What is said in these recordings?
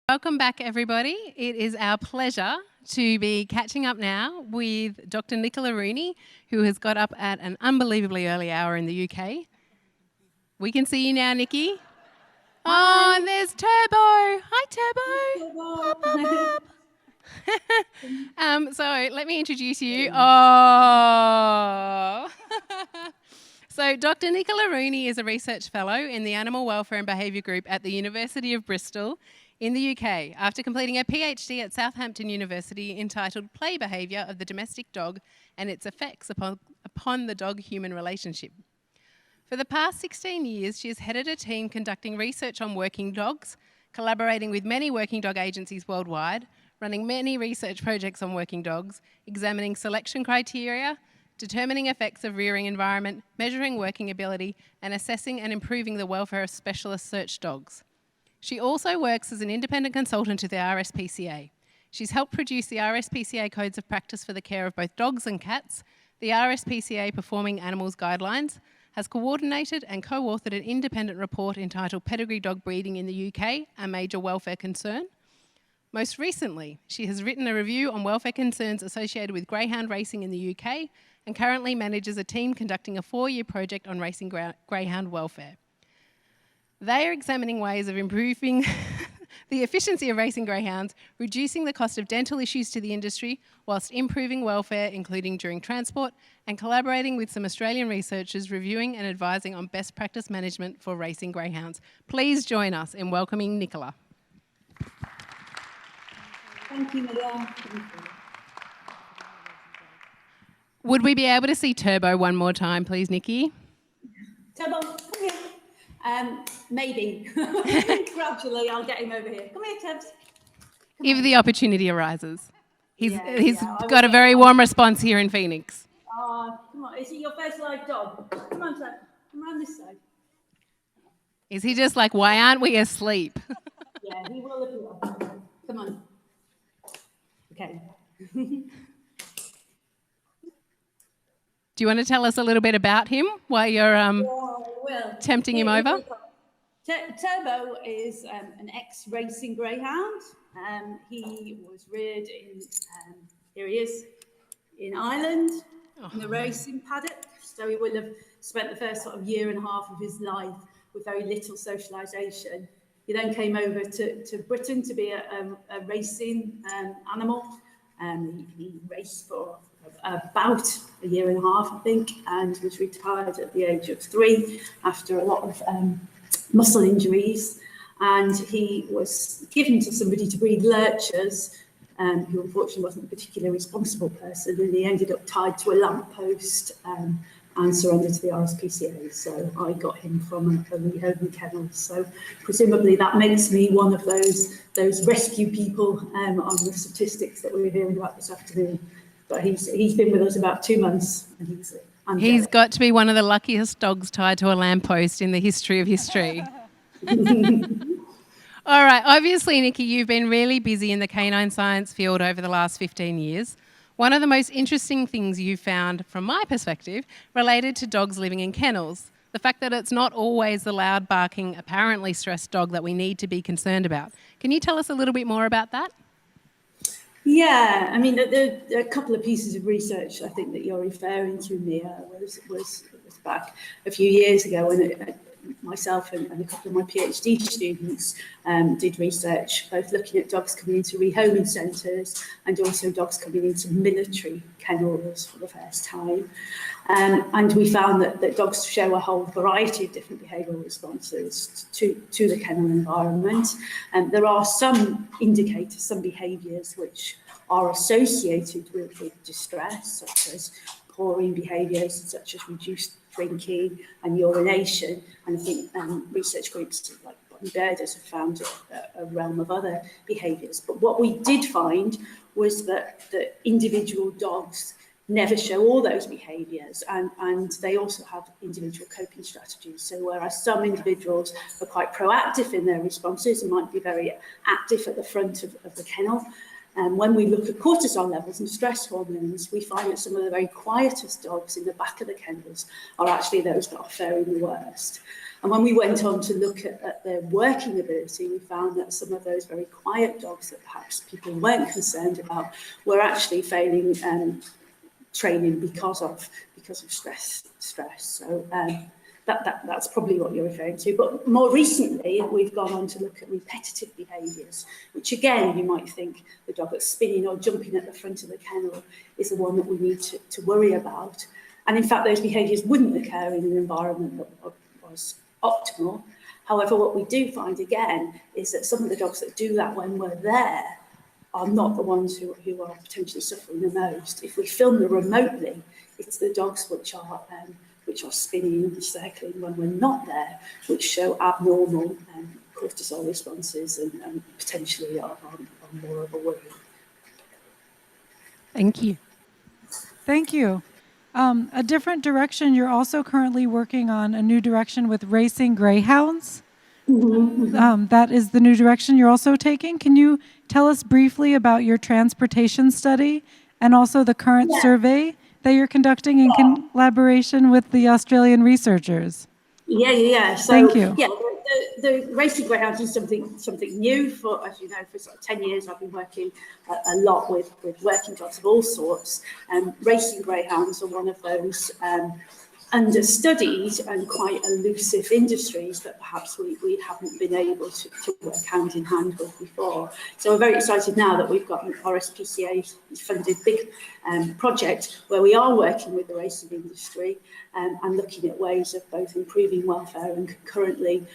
Welcome back, everybody. It is our pleasure to be catching up now with Dr. Nicola Rooney, who has got up at an unbelievably early hour in the UK. We can see you now, Nikki. Hi. Oh, and there's Turbo. Hi, Turbo. Pop. So let me introduce you. Oh. So Dr. Nicola Rooney is a research fellow in the Animal Welfare and Behaviour Group at the University of Bristol in the UK, after completing a PhD at Southampton University entitled Play Behaviour of the Domestic Dog and its Effects upon the Dog-Human Relationship. For the past 16 years, she has headed a team conducting research on working dogs, collaborating with many working dog agencies worldwide, running many research projects on working dogs, examining selection criteria, determining effects of rearing environment, measuring working ability, and assessing and improving the welfare of specialist search dogs. She also works as an independent consultant to the RSPCA. She's helped produce the RSPCA Codes of Practice for the Care of Both Dogs and Cats, the RSPCA Performing Animals Guidelines, has coordinated and co-authored an independent report entitled Pedigree Dog Breeding in the UK, a Major Welfare Concern. Most recently, she has written a review on welfare concerns associated with greyhound racing in the UK and currently manages a team conducting a 4-year project on racing greyhound welfare. They are examining ways of improving the efficiency of racing greyhounds, reducing the cost of dental issues to the industry, whilst improving welfare, including during transport, and collaborating with some Australian researchers reviewing and advising on best practice management for racing greyhounds. Please join us in welcoming Nicola. Thank you, Mia. Would we be able to see Turbo one more time, please, Nikki? Turbo, come here. Maybe. Gradually, I'll get him over here. Come here, Tubbs. If the opportunity arises. He's got a very warm response here in Phoenix. Oh, come on. Is he your first live dog? Come on, Tubbs. Come around this side. Is he just like, why aren't we asleep? Yeah, he will appear. Come on. Okay. Do you want to tell us a little bit about him while you're tempting him over? Turbo is an ex-racing greyhound. He was reared in, here he is, in Ireland, in the racing paddock. So he will have spent the first sort of year and a half of his life with very little socialisation. He then came over to Britain to be a racing animal. He raced for about a year and a half, I think, and was retired at the age of 3 after a lot of muscle injuries. And he was given to somebody to breed lurchers, who unfortunately wasn't a particularly responsible person, and he ended up tied to a lamppost and surrendered to the RSPCA. So I got him from a rehoming kennel. So presumably that makes me one of those rescue people on the statistics that we're hearing about this afternoon. But he's been with us about 2 months, and he's got to be one of the luckiest dogs tied to a lamppost in the history of history. All right, obviously, Nikki, you've been really busy in the canine science field over the last 15 years. One of the most interesting things you've found, from my perspective, related to dogs living in kennels, the fact that it's not always the loud barking, apparently stressed dog that we need to be concerned about. Can you tell us a little bit more about that? Yeah, I mean, there are a couple of pieces of research I think that you're referring to, Mia, was back a few years ago when myself and a couple of my PhD students did research, both looking at dogs coming into rehoming centres and also dogs coming into military kennels for the first time. And we found that dogs show a whole variety of different behavioural responses to the kennel environment. And there are some indicators, some behaviours which are associated with distress, such as pawing behaviours, such as reduced drinking and urination. And I think research groups like Bonnie Birders have found a realm of other behaviours. But what we did find was that individual dogs never show all those behaviours, and they also have individual coping strategies. So whereas some individuals are quite proactive in their responses and might be very active at the front of the kennel, and when we look at cortisol levels and stress hormones, we find that some of the very quietest dogs in the back of the kennels are actually those that are faring the worst. And when we went on to look at their working ability, we found that some of those very quiet dogs that perhaps people weren't concerned about were actually failing training because of stress. So that's probably what you're referring to. But more recently, we've gone on to look at repetitive behaviours, which again, you might think the dog that's spinning or jumping at the front of the kennel is the one that we need to worry about. And in fact, those behaviours wouldn't occur in an environment that was optimal. However, what we do find again is that some of the dogs that do that when we're there are not the ones who are potentially suffering the most. If we film them remotely, it's the dogs which are spinning and circling when we're not there, which show abnormal cortisol responses and potentially are more of a worry. Thank you. Thank you. A different direction, you're also currently working on a new direction with racing greyhounds. That is the new direction you're also taking. Can you tell us briefly about your transportation study and also the current survey that you're conducting in collaboration with the Australian researchers? Yeah. So, thank you. Yeah, the racing greyhounds is something new. For, as you know, for sort of 10 years, I've been working a lot with working dogs of all sorts. Racing greyhounds are one of those understudied and quite elusive industries that perhaps we haven't been able to work hand in hand with before. So we're very excited now that we've got an RSPCA funded big project where we are working with the racing industry and looking at ways of both improving welfare and concurrently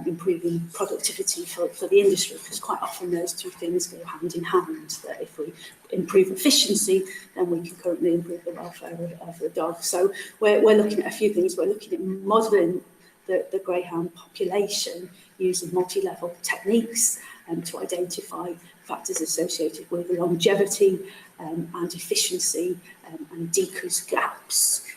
improving productivity for the industry, because quite often those two things go hand in hand, that if we improve efficiency, then we can currently improve the welfare of the dog. So we're looking at a few things. We're looking at modelling the greyhound population using multi-level techniques to identify factors associated with longevity and efficiency and decrease gaps,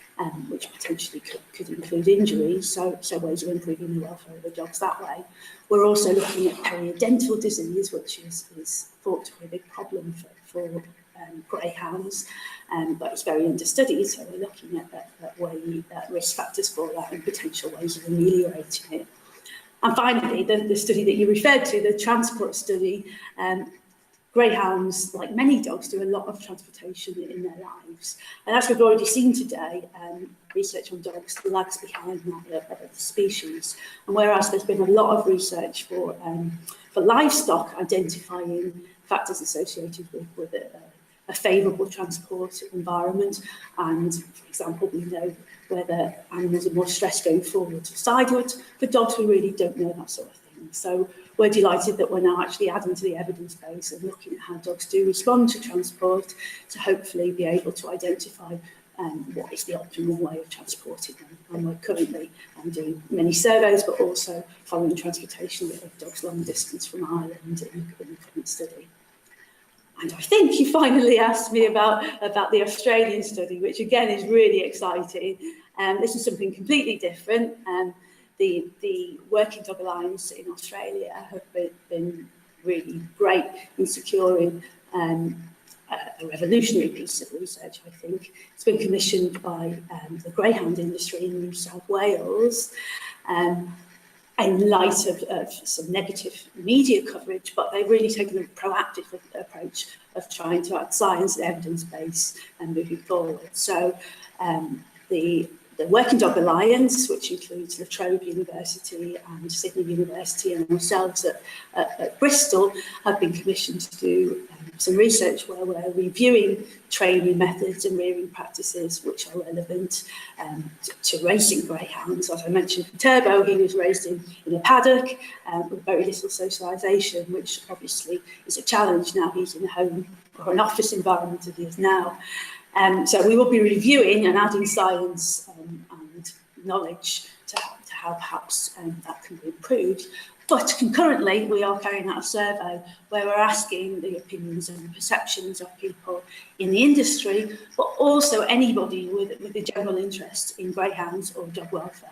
which potentially could include injuries, so ways of improving the welfare of the dogs that way. We're also looking at periodontal disease, which is thought to be a big problem for greyhounds, but it's very understudied, so we're looking at risk factors for that and potential ways of ameliorating it. And finally, the study that you referred to, the transport study, greyhounds, like many dogs, do a lot of transportation in their lives. And as we've already seen today, research on dogs lags behind that of other species. And whereas there's been a lot of research for livestock identifying factors associated with a favourable transport environment, and for example, we know whether animals are more stressed going forwards or sidewards. For dogs, we really don't know that sort of thing. So we're delighted that we're now actually adding to the evidence base and looking at how dogs do respond to transport to hopefully be able to identify what is the optimal way of transporting them. And we're currently doing many surveys, but also following transportation of dogs long distance from Ireland in the current study. And I think you finally asked me about the Australian study, which again is really exciting. This is something completely different. The Working Dog Alliance in Australia have been really great in securing a revolutionary piece of research, I think. It's been commissioned by the greyhound industry in New South Wales in light of some negative media coverage, but they've really taken a proactive approach of trying to add science and evidence base and moving forward. So the Working Dog Alliance, which includes La Trobe University and Sydney University and ourselves at Bristol, have been commissioned to do some research where we're reviewing training methods and rearing practices which are relevant to racing greyhounds. As I mentioned, for Turbo, he was raised in a paddock with very little socialisation, which obviously is a challenge now he's in a home or an office environment as he is now. So we will be reviewing and adding science and knowledge to how perhaps that can be improved. But concurrently, we are carrying out a survey where we're asking the opinions and perceptions of people in the industry, but also anybody with a general interest in greyhounds or dog welfare.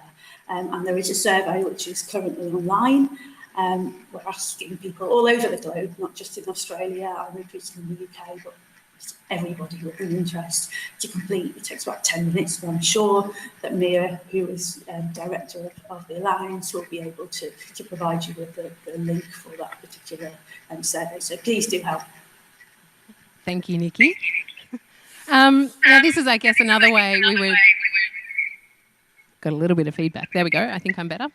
And there is a survey which is currently online. We're asking people all over the globe, not just in Australia, I'm increasing in the UK, but everybody with an interest to complete. It takes about 10 minutes, and I'm sure that Mia, who is director of the Alliance, will be able to provide you with the link for that particular survey. So please do help. Thank you, Nikki. Now, this is, I guess, another way we would... Got a little bit of feedback. There we go. I think I'm better.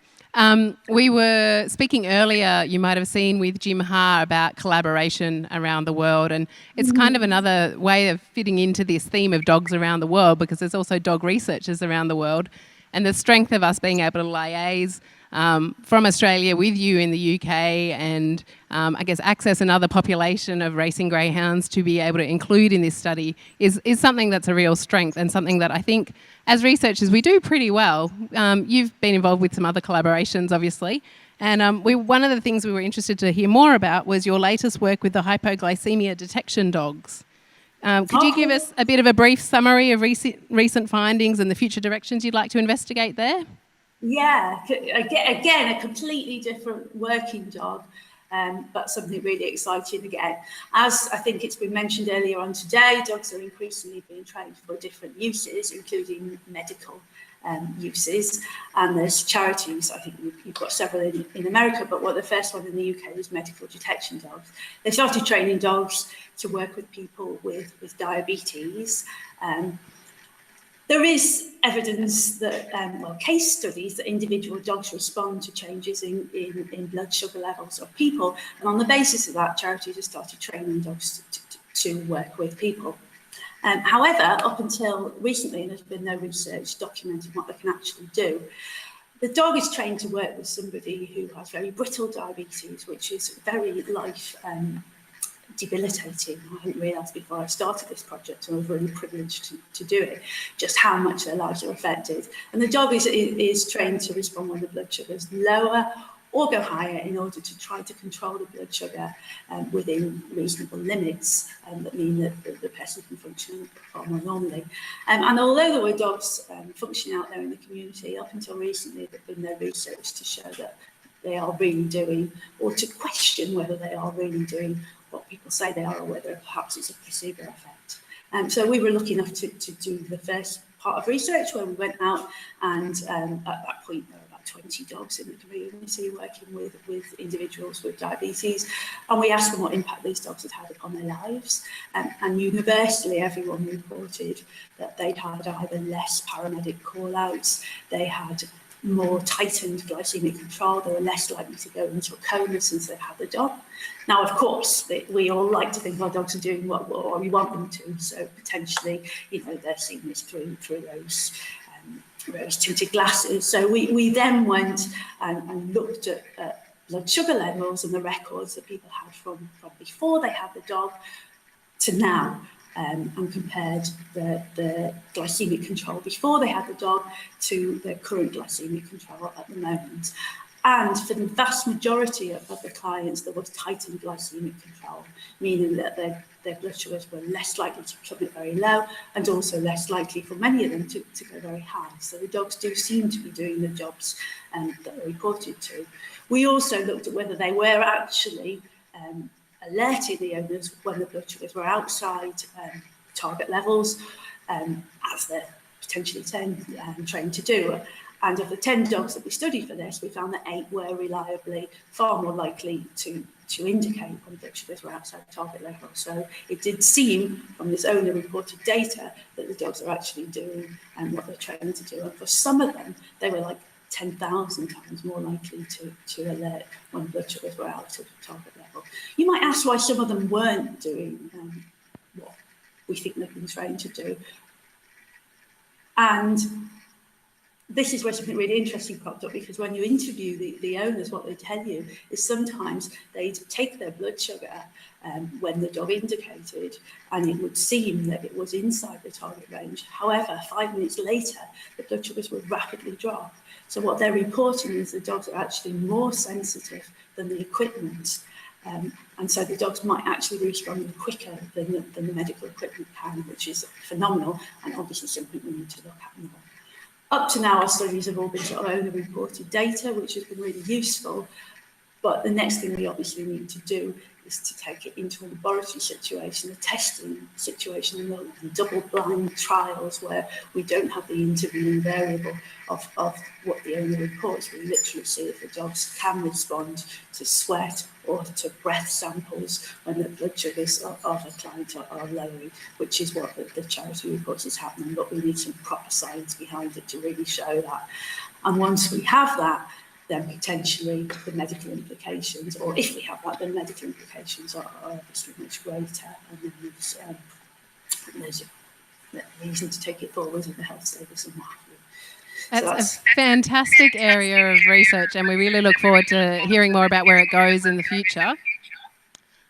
We were speaking earlier, you might have seen, with Jim Ha about collaboration around the world, and it's kind of another way of fitting into this theme of dogs around the world, because there's also dog researchers around the world, and the strength of us being able to liaise from Australia with you in the UK and I guess access another population of racing greyhounds to be able to include in this study is something that's a real strength, and something that I think as researchers we do pretty well. You've been involved with some other collaborations, obviously, and one of the things we were interested to hear more about was your latest work with the hypoglycemia detection dogs. Could you give us a bit of a brief summary of recent findings and the future directions you'd like to investigate there? Yeah, again, a completely different working dog, but something really exciting again. As I think it's been mentioned earlier on today, dogs are increasingly being trained for different uses, including medical uses. And there's charities, I think you've got several in America, but the first one in the UK was medical detection dogs. They started training dogs to work with people with diabetes. There is evidence that, case studies that individual dogs respond to changes in blood sugar levels of people. And on the basis of that, charities have started training dogs to work with people. However, up until recently, there's been no research documenting what they can actually do. The dog is trained to work with somebody who has very brittle diabetes, which is very life debilitating. I hadn't realised before I started this project, and I was really privileged to do it, just how much their lives are affected. And the dog is trained to respond when the blood sugar is lower or go higher in order to try to control the blood sugar within reasonable limits that mean that the person can function far more normally. And although there were dogs functioning out there in the community, up until recently there's been no research to show that they are really doing, or to question whether they are really doing what people say they are, or whether perhaps it's a placebo effect. So we were lucky enough to do the first part of research where we went out and at that point there were about 20 dogs in the community working with individuals with diabetes, and we asked them what impact these dogs had had upon their lives, and universally everyone reported that they'd had either less paramedic call-outs, they had more tightened glycemic control, they were less likely to go into a coma since they've had the dog. Now, of course, we all like to think our dogs are doing what we want them to, so potentially, they're seeing this through those rose-tinted glasses. So we then went and looked at blood sugar levels and the records that people had from before they had the dog to now. And compared the glycemic control before they had the dog to the current glycemic control at the moment. And for the vast majority of the clients, there was tightened glycemic control, meaning that their blood sugars were less likely to plummet very low, and also less likely for many of them to go very high. So the dogs do seem to be doing the jobs that are reported to. We also looked at whether they were actually alerting the owners when the blood sugars were outside target levels, as they're potentially trained to do. And of the 10 dogs that we studied for this, we found that 8 were reliably far more likely to indicate when blood sugars were outside target level. So it did seem from this owner-reported data that the dogs are actually doing what they're trained to do. And for some of them, they were like 10,000 times more likely to alert when blood sugars were out of target level. You might ask why some of them weren't doing what we think they've been trained to do. And this is where something really interesting popped up, because when you interview the owners, what they tell you is sometimes they'd take their blood sugar when the dog indicated, and it would seem that it was inside the target range. However, 5 minutes later, the blood sugars would rapidly drop. So what they're reporting is the dogs are actually more sensitive than the equipment. And so the dogs might actually be responding quicker than the medical equipment can, which is phenomenal, and obviously something we need to look at more. Up to now, our studies have all been sort of owner-reported data, which has been really useful. But the next thing we obviously need to do is to take it into a laboratory situation, a testing situation, and double-blind trials where we don't have the intervening variable of what the owner reports. We literally see if the dogs can respond to sweat or to breath samples when the blood sugars of a client are lowering, which is what the charity reports is happening, but we need some proper science behind it to really show that. And once we have that, then potentially the medical implications, or if we have that, the medical implications are obviously much greater, and then there's a reason to take it forward in the health service and what have you. That's a fantastic area of research, and we really look forward to hearing more about where it goes in the future.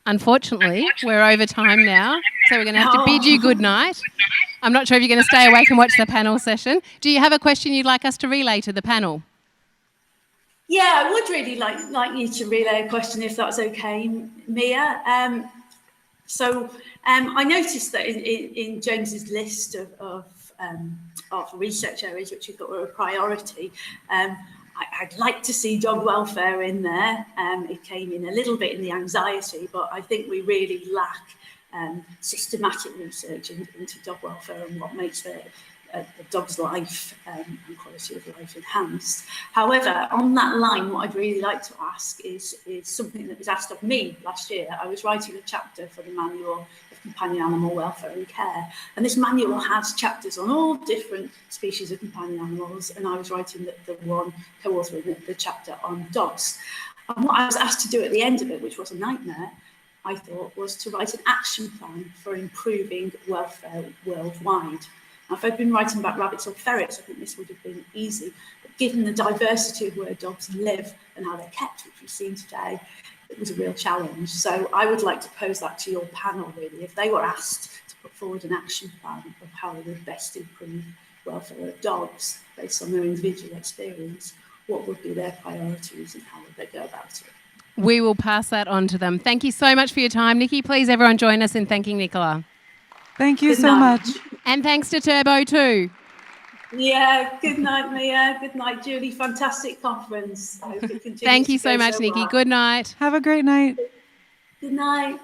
Unfortunately, we're over time now, so we're going to have to bid you good night. I'm not sure if you're going to stay awake and watch the panel session. Do you have a question you'd like us to relay to the panel? Yeah, I would really like you to relay a question, if that's okay, Mia. I noticed that in James's list of research areas which you thought were a priority, I'd like to see dog welfare in there. It came in a little bit in the anxiety, but I think we really lack systematic research into dog welfare and what makes the dog's life and quality of life enhanced. However, on that line, what I'd really like to ask is something that was asked of me last year. I was writing a chapter for the Manual of Companion Animal Welfare and Care, and this manual has chapters on all different species of companion animals, and I was writing the one, co-authoring the chapter on dogs. And what I was asked to do at the end of it, which was a nightmare, I thought, was to write an action plan for improving welfare worldwide. Now, if I'd been writing about rabbits or ferrets, I think this would have been easy. But given the diversity of where dogs live and how they're kept, which we've seen today, it was a real challenge. So I would like to pose that to your panel, really. If they were asked to put forward an action plan of how they would best improve welfare of dogs based on their individual experience, what would be their priorities and how would they go about it? We will pass that on to them. Thank you so much for your time. Nikki, please everyone join us in thanking Nicola. Thank you so much. And thanks to Turbo too. Yeah, good night, Mia. Good night, Julie. Fantastic conference. I hope it continues. Thank you so much, Nikki. well. Good night. Have a great night. Good night.